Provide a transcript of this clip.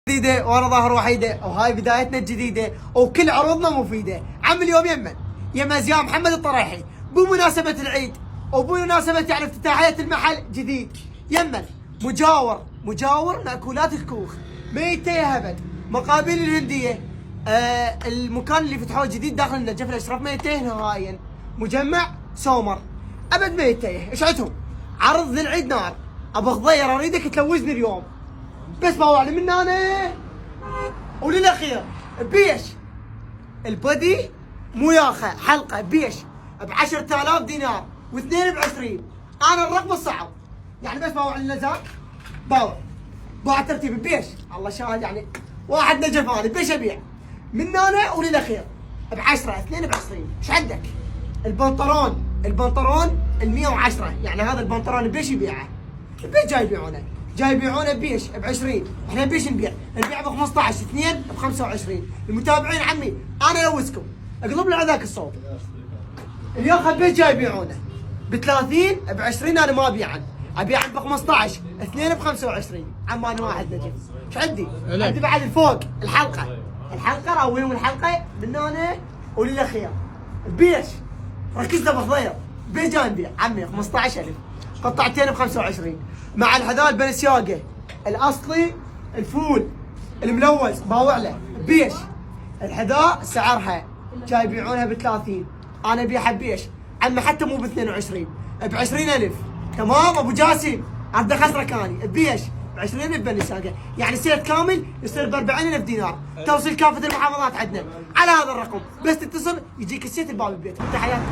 جديدة ورا ظهر وحيدة، وهاي بدايتنا الجديدة وكل عروضنا مفيدة. عم اليوم يمن زيان محمد الطريحي بمناسبة العيد وبمناسبة يعني افتتاحية المحل جديد. يمن مجاور مأكولات الكوخ، ميتة يا هبد، مقابل الهندية. المكان اللي فتحوه جديد داخل النجف الاشرف ميتة نهائيا. مجمع سومر ابد ميتة. ايش عندهم؟ عرض للعيد نار. ابو خضير اريدك تلوزني اليوم بس باوعني من انا. وللاخير بيش البدي مياخه حلقه بيش ب 10,000 دينار واثنين ب 20. انا الرقم الصعب يعني بس باوع اللزان باوع ترتيب بيش الله شاهد يعني واحد نجف انا بيش ابيع من انا وللاخير ب 10 اثنين ب 20. ايش عندك؟ البنطلون ال 110 يعني هذا البنطلون بيش يبيعه؟ بيش جاي يبيعونه بيش ب 20. احنا بيش نبيع ب 15 اثنين ب 25. المتابعين عمي انا لوزكم اقلب لي على ذاك الصوت. اليوم بيش جاي يبيعونه ب 30 ب 20. انا ما ابيعن ب 15 اثنين ب 25. عم انا واحد نجف. ايش عندي؟ عندي بعد الفوق الحلقه راويهم الحلقه من هنا وللاخير. بيش ركزت ابو خضير بيش جاي نبيع عمي 15,000 قطعتين ب 25 مع الحذاء البنسياقه الاصلي الفول الملوز باوع له بيش. الحذاء سعرها جاي يبيعونها ب 30. انا ابيعها بيش عمي حتى مو ب 22 ب 20,000. تمام ابو جاسم عبد خسرك اني بيش ب 20,000 بنسياقه يعني سيت كامل يصير ب 40,000 دينار. توصيل كافه المحافظات عندنا على هذا الرقم بس تتصل يجيك السيت بباب البيت. تحياتي.